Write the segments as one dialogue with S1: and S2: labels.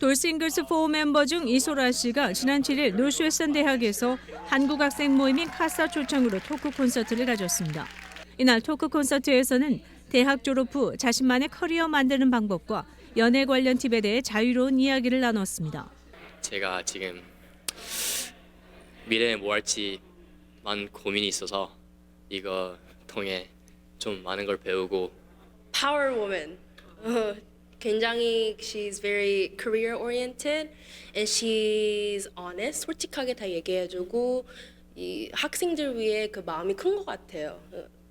S1: 돌싱글스 4 멤버 중 이소라 씨가 지난 7일 노스웨스턴 대학에서 한국 학생 모임인 카사 초청으로 토크 콘서트를 가졌습니다. 이날 토크 콘서트에서는 대학 졸업 후 자신만의 커리어 만드는 방법과 연애 관련 팁에 대해 자유로운 이야기를 나눴습니다.
S2: 제가 지금 미래에 뭐 할지 많은 고민이 있어서 이거 통해 좀 많은 걸 배우고
S3: Power woman. 굉장히 she's very career oriented and she's honest. 솔직하게 다 얘기해주고 이 학생들 위해 그 마음이 큰 것 같아요.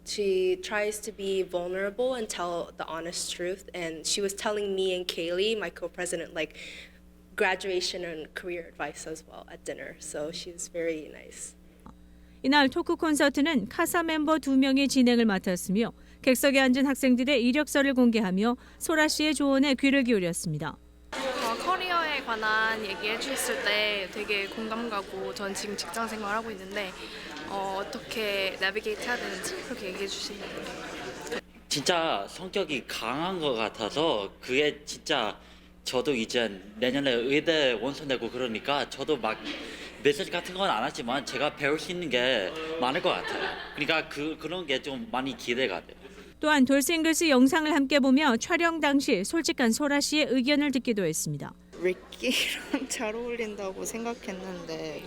S3: She tries to be vulnerable and tell the honest truth. And she was telling me and Kaylee, my co-president, like graduation and career advice as well at dinner. So she was very nice.
S1: 이날 토크 콘서트는 카사 멤버 2명이 진행을 맡았으며 객석에 앉은 학생들의 이력서를 공개하며 소라 씨의 조언에 귀를 기울였습니다.
S4: 커리어에 관한 얘기해 주셨을 때 되게 공감 가고 전 지금 직장 생활하고 있는데 어떻게 내비게이트 해야 되는지 그렇게 얘기해 주시면 돼요.
S5: 진짜 성격이 강한 것 같아서 그게 진짜 저도 이제 내년에 의대 원서 내고 그러니까 저도 막 메시지 같은 건 안 하지만 제가 배울 수 있는 게 많을 것 같아요. 그러니까 그런 게 좀 많이 기대가 돼요.
S1: 또한 돌싱글스 영상을 함께 보며 촬영 당시 솔직한 소라 씨의 의견을 듣기도 했습니다.
S6: 리키랑 잘 어울린다고 생각했는데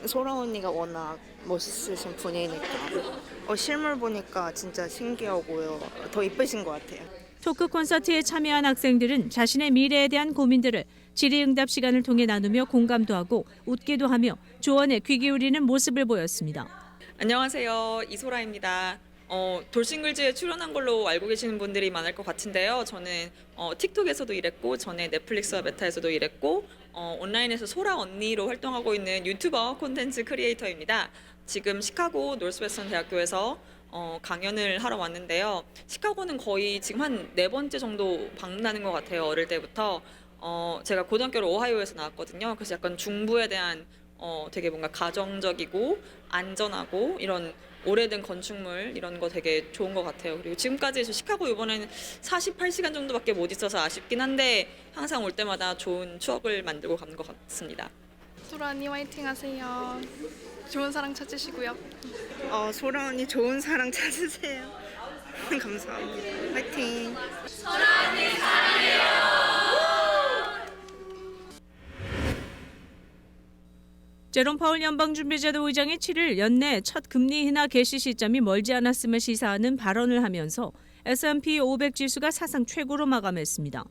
S6: 소라 언니가 워낙 멋있으신 분이니까 실물 보니까 진짜 신기하고요. 더 이쁘신 것 같아요.
S1: 토크 콘서트에 참여한 학생들은 자신의 미래에 대한 고민들을 질의응답 시간을 통해 나누며 공감도 하고 웃기도 하며 조언에 귀 기울이는 모습을 보였습니다.
S7: 안녕하세요. 이소라입니다. 돌싱글즈에 출연한 걸로 알고 계시는 분들이 많을 것 같은데요. 저는 틱톡에서도 일했고 전에 넷플릭스와 메타에서도 일했고 온라인에서 소라 언니로 활동하고 있는 유튜버 콘텐츠 크리에이터입니다. 지금 시카고 노스웨스턴 대학교에서 강연을 하러 왔는데요. 시카고는 거의 지금 한 4번째 정도 방문하는 것 같아요. 어릴 때부터. 제가 고등학교를 오하이오에서 나왔거든요. 그래서 약간 중부에 대한 되게 뭔가 가정적이고 안전하고 이런 오래된 건축물 이런 거 되게 좋은 것 같아요. 그리고 지금까지 저 시카고 이번에는 48시간 정도밖에 못 있어서 아쉽긴 한데 항상 올 때마다 좋은 추억을 만들고 가는 것 같습니다.
S4: 소라 언니 화이팅 하세요. 좋은 사랑 찾으시고요.
S6: 소라 언니 좋은 사랑 찾으세요. 감사합니다. 화이팅.
S1: 제롬 파월 연방준비제도 의장이 7일 연내 첫 금리 인하 개시 시점이 멀지 않았음을 시사하는 발언을 하면서 S&P 500 지수가 사상 최고로 마감했습니다.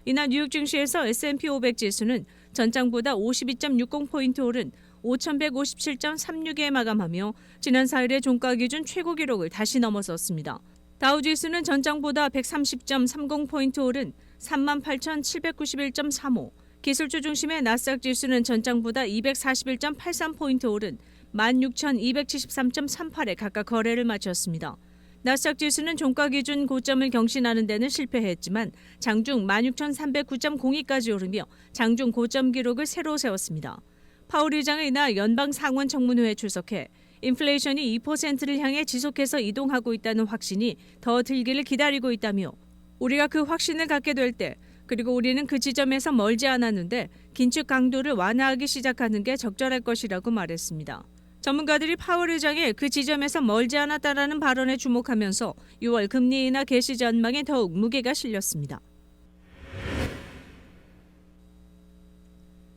S1: 이날 뉴욕 증시에서 S&P 500 지수는 전장보다 52.60포인트 오른 5,157.36에 마감하며 지난 4일의 종가 기준 최고 기록을 다시 넘어섰습니다. 다우 지수는 전장보다 130.30포인트 오른 38,791.35, 기술주 중심의 나스닥 지수는 전장보다 241.83포인트 오른 16,273.38에 각각 거래를 마쳤습니다. 나스닥 지수는 종가 기준 고점을 경신하는 데는 실패했지만 장중 16,309.02까지 오르며 장중 고점 기록을 새로 세웠습니다. 파월 의장은 이날 연방 상원 청문회에 출석해 인플레이션이 2%를 향해 지속해서 이동하고 있다는 확신이 더 들기를 기다리고 있다며 우리가 그 확신을 갖게 될 때 그리고 우리는 그 지점에서 멀지 않았는데 긴축 강도를 완화하기 시작하는 게 적절할 것이라고 말했습니다. 전문가들이 파월 의장의 그 지점에서 멀지 않았다라는 발언에 주목하면서 6월 금리 인하 개시 전망에 더욱 무게가 실렸습니다.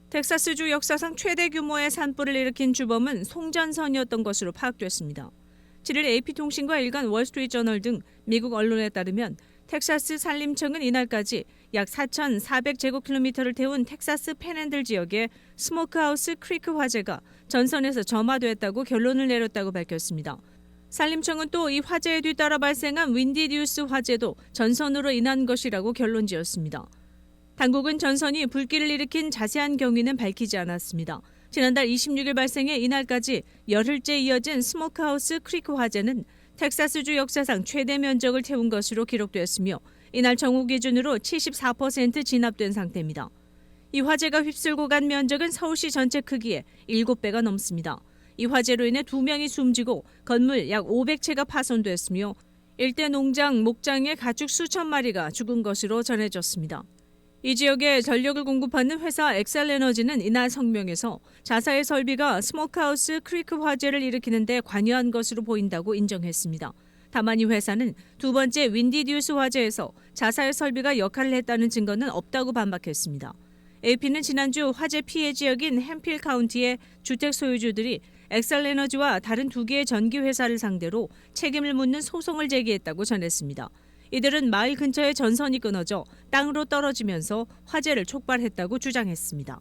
S1: 텍사스주 역사상 최대 규모의 산불을 일으킨 주범은 송전선이었던 것으로 파악됐습니다. 7일 AP통신과 일간 월스트리트저널 등 미국 언론에 따르면 텍사스 산림청은 이날까지 약 4,400제곱킬로미터를 태운 텍사스 팬핸들 지역에 스모크하우스 크리크 화재가 전선에서 점화됐다고 결론을 내렸다고 밝혔습니다. 산림청은 또 이 화재에 뒤따라 발생한 윈디듀스 화재도 전선으로 인한 것이라고 결론지었습니다. 당국은 전선이 불길을 일으킨 자세한 경위는 밝히지 않았습니다. 지난달 26일 발생해 이날까지 열흘째 이어진 스모크하우스 크리크 화재는 텍사스주 역사상 최대 면적을 태운 것으로 기록됐으며 이날 정오 기준으로 74% 진압된 상태입니다. 이 화재가 휩쓸고 간 면적은 서울시 전체 크기의 7배가 넘습니다. 이 화재로 인해 2명이 숨지고 건물 약 500채가 파손됐으며 일대 농장, 목장의 가축 수천 마리가 죽은 것으로 전해졌습니다. 이 지역에 전력을 공급하는 회사 엑셀에너지는 이날 성명에서 자사의 설비가 스모크하우스 크리크 화재를 일으키는 데 관여한 것으로 보인다고 인정했습니다. 다만 이 회사는 두 번째 윈디듀스 화재에서 자사의 설비가 역할을 했다는 증거는 없다고 반박했습니다. AP는 지난주 화재 피해 지역인 햄필 카운티의 주택 소유주들이 엑셀에너지와 다른 두 개의 전기 회사를 상대로 책임을 묻는 소송을 제기했다고 전했습니다. 이들은 마을 근처에 전선이 끊어져 땅으로 떨어지면서 화재를 촉발했다고 주장했습니다.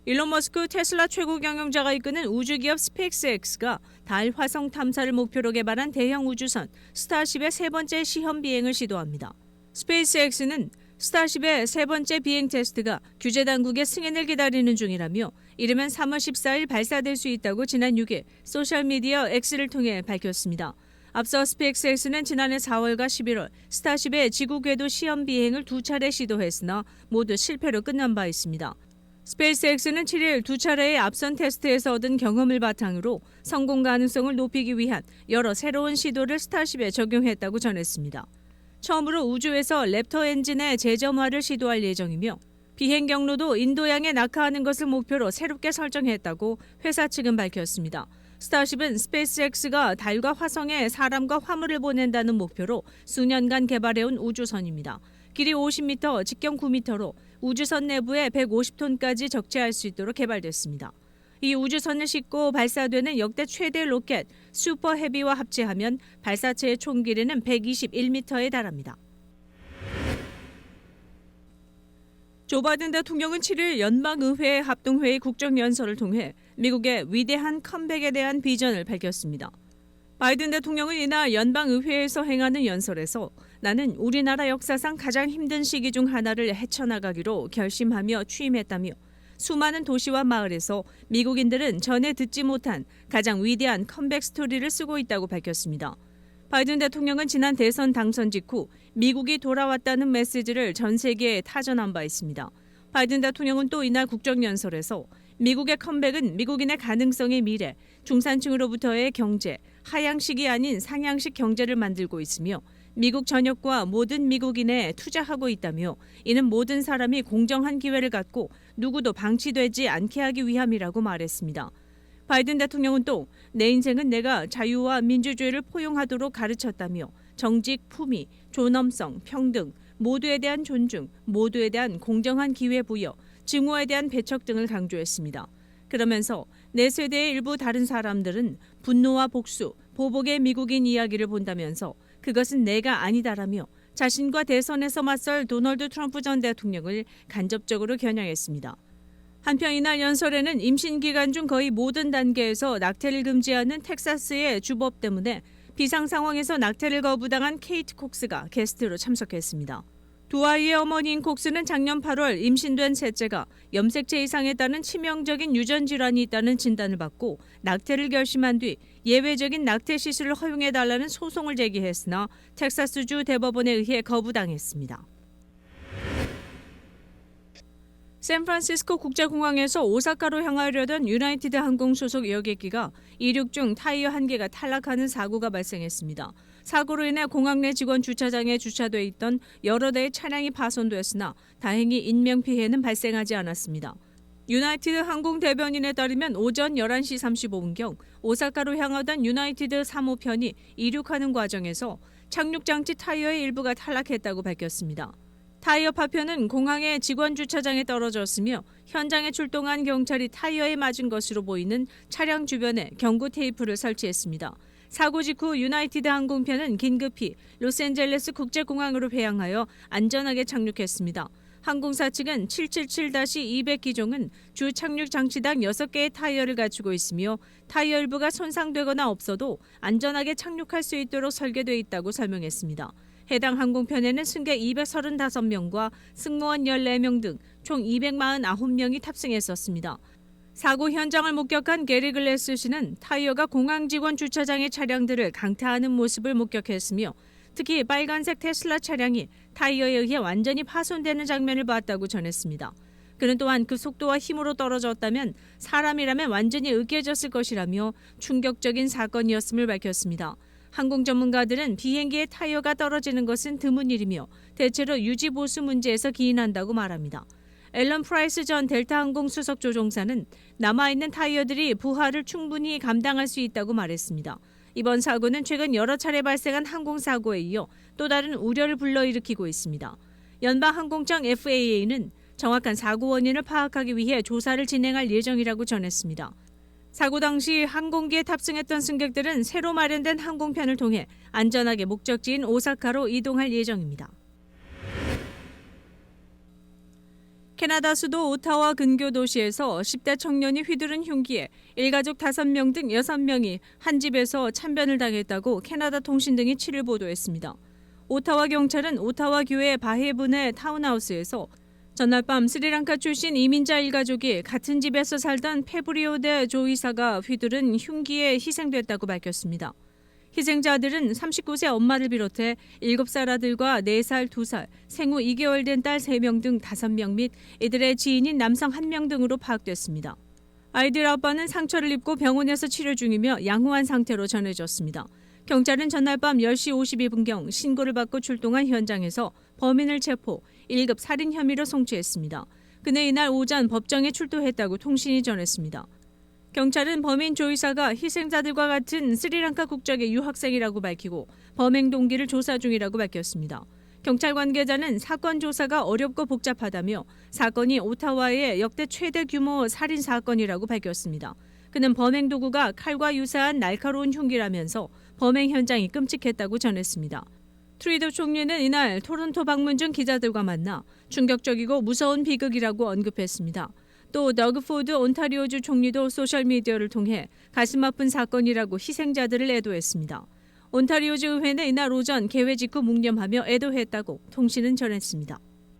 S1: 일론 머스크 테슬라 최고 경영자가 이끄는 우주기업 스페이스X가 달 화성 탐사를 목표로 개발한 대형 우주선 스타쉽의 세 번째 시험 비행을 시도합니다. 스페이스X는 스타쉽의 세 번째 비행 테스트가 규제 당국의 승인을 기다리는 중이라며 이르면 3월 14일 발사될 수 있다고 지난 6일 소셜미디어 X를 통해 밝혔습니다. 앞서 스페이스X는 지난해 4월과 11월 스타쉽의 지구 궤도 시험 비행을 두 차례 시도했으나 모두 실패로 끝난 바 있습니다. 스페이스X는 7일 두 차례의 앞선 테스트에서 얻은 경험을 바탕으로 성공 가능성을 높이기 위한 여러 새로운 시도를 스타쉽에 적용했다고 전했습니다. 처음으로 우주에서 랩터 엔진의 재점화를 시도할 예정이며 비행 경로도 인도양에 낙하하는 것을 목표로 새롭게 설정했다고 회사 측은 밝혔습니다. 스타쉽은 스페이스X가 달과 화성에 사람과 화물을 보낸다는 목표로 수년간 개발해온 우주선입니다. 길이 50m, 직경 9m로 우주선 내부에 150톤까지 적재할 수 있도록 개발됐습니다. 이 우주선을 싣고 발사되는 역대 최대 로켓 슈퍼 헤비와 합체하면 발사체의 총 길이는 121m에 달합니다. 조 바이든 대통령은 7일 연방의회 합동회의 국정연설을 통해 미국의 위대한 컴백에 대한 비전을 밝혔습니다. 바이든 대통령은 이날 연방의회에서 행하는 연설에서 나는 우리나라 역사상 가장 힘든 시기 중 하나를 헤쳐나가기로 결심하며 취임했다며 수많은 도시와 마을에서 미국인들은 전에 듣지 못한 가장 위대한 컴백 스토리를 쓰고 있다고 밝혔습니다. 바이든 대통령은 지난 대선 당선 직후 미국이 돌아왔다는 메시지를 전 세계에 타전한 바 있습니다. 바이든 대통령은 또 이날 국정연설에서 미국의 컴백은 미국인의 가능성의 미래, 중산층으로부터의 경제, 하향식이 아닌 상향식 경제를 만들고 있으며 미국 전역과 모든 미국인에 투자하고 있다며 이는 모든 사람이 공정한 기회를 갖고 누구도 방치되지 않게 하기 위함이라고 말했습니다. 바이든 대통령은 또 내 인생은 내가 자유와 민주주의를 포용하도록 가르쳤다며 정직, 품위, 존엄성, 평등, 모두에 대한 존중, 모두에 대한 공정한 기회 부여, 증오에 대한 배척 등을 강조했습니다. 그러면서 내 세대의 일부 다른 사람들은 분노와 복수, 보복의 미국인 이야기를 본다면서 그것은 내가 아니다라며 자신과 대선에서 맞설 도널드 트럼프 전 대통령을 간접적으로 겨냥했습니다. 한편 이날 연설에는 임신 기간 중 거의 모든 단계에서 낙태를 금지하는 텍사스의 주법 때문에 비상 상황에서 낙태를 거부당한 케이트 콕스가 게스트로 참석했습니다. 두 아이의 어머니인 콕스는 작년 8월 임신된 셋째가 염색체 이상에 따른 치명적인 유전 질환이 있다는 진단을 받고 낙태를 결심한 뒤 예외적인 낙태 시술을 허용해달라는 소송을 제기했으나 텍사스주 대법원에 의해 거부당했습니다. 샌프란시스코 국제공항에서 오사카로 향하려던 유나이티드 항공 소속 여객기가 이륙 중 타이어 한 개가 탈락하는 사고가 발생했습니다. 사고로 인해 공항 내 직원 주차장에 주차돼 있던 여러 대의 차량이 파손됐으나 다행히 인명피해는 발생하지 않았습니다. 유나이티드 항공 대변인에 따르면 오전 11시 35분경 오사카로 향하던 유나이티드 3호편이 이륙하는 과정에서 착륙장치 타이어의 일부가 탈락했다고 밝혔습니다. 타이어 파편은 공항의 직원 주차장에 떨어졌으며 현장에 출동한 경찰이 타이어에 맞은 것으로 보이는 차량 주변에 경고 테이프를 설치했습니다. 사고 직후 유나이티드 항공편은 긴급히 로스앤젤레스 국제공항으로 회항하여 안전하게 착륙했습니다. 항공사 측은 777-200 기종은 주 착륙 장치당 6개의 타이어를 갖추고 있으며 타이어 일부가 손상되거나 없어도 안전하게 착륙할 수 있도록 설계돼 있다고 설명했습니다. 해당 항공편에는 승객 235명과 승무원 14명 등 총 249명이 탑승했었습니다. 사고 현장을 목격한 게리 글래스 씨는 타이어가 공항 직원 주차장의 차량들을 강타하는 모습을 목격했으며 특히 빨간색 테슬라 차량이 타이어에 의해 완전히 파손되는 장면을 봤다고 전했습니다. 그는 또한 그 속도와 힘으로 떨어졌다면 사람이라면 완전히 으깨졌을 것이라며 충격적인 사건이었음을 밝혔습니다. 항공 전문가들은 비행기의 타이어가 떨어지는 것은 드문 일이며 대체로 유지 보수 문제에서 기인한다고 말합니다. 앨런 프라이스 전 델타 항공 수석 조종사는 남아있는 타이어들이 부하를 충분히 감당할 수 있다고 말했습니다. 이번 사고는 최근 여러 차례 발생한 항공사고에 이어 또 다른 우려를 불러일으키고 있습니다. 연방항공청 FAA는 정확한 사고 원인을 파악하기 위해 조사를 진행할 예정이라고 전했습니다. 사고 당시 항공기에 탑승했던 승객들은 새로 마련된 항공편을 통해 안전하게 목적지인 오사카로 이동할 예정입니다. 캐나다 수도 오타와 근교 도시에서 10대 청년이 휘두른 흉기에 일가족 5명 등 6명이 한 집에서 참변을 당했다고 캐나다 통신 등이 7일 보도했습니다. 오타와 경찰은 오타와 교회 바헤분의 타운하우스에서 전날 밤 스리랑카 출신 이민자 일가족이 같은 집에서 살던 페브리오데 조이사가 휘두른 흉기에 희생됐다고 밝혔습니다. 희생자들은 39세 엄마를 비롯해 7살 아들과 4살, 2살, 생후 2개월 된 딸 3명 등 5명 및 이들의 지인인 남성 1명 등으로 파악됐습니다. 아이들 아빠는 상처를 입고 병원에서 치료 중이며 양호한 상태로 전해졌습니다. 경찰은 전날 밤 10시 52분경 신고를 받고 출동한 현장에서 범인을 체포, 1급 살인 혐의로 송치했습니다. 그는 이날 오전 법정에 출두했다고 통신이 전했습니다. 경찰은 범인 조이사가 희생자들과 같은 스리랑카 국적의 유학생이라고 밝히고 범행 동기를 조사 중이라고 밝혔습니다. 경찰 관계자는 사건 조사가 어렵고 복잡하다며 사건이 오타와의 역대 최대 규모 살인 사건이라고 밝혔습니다. 그는 범행 도구가 칼과 유사한 날카로운 흉기라면서 범행 현장이 끔찍했다고 전했습니다. 트루도 총리는 이날 토론토 방문 중 기자들과 만나 충격적이고 무서운 비극이라고 언급했습니다. 또 더그 포드 온타리오주 총리도 소셜미디어를 통해 가슴 아픈 사건이라고 희생자들을 애도했습니다. 온타리오주 의회는 이날 오전 개회 직후 묵념하며 애도했다고 통신은 전했습니다.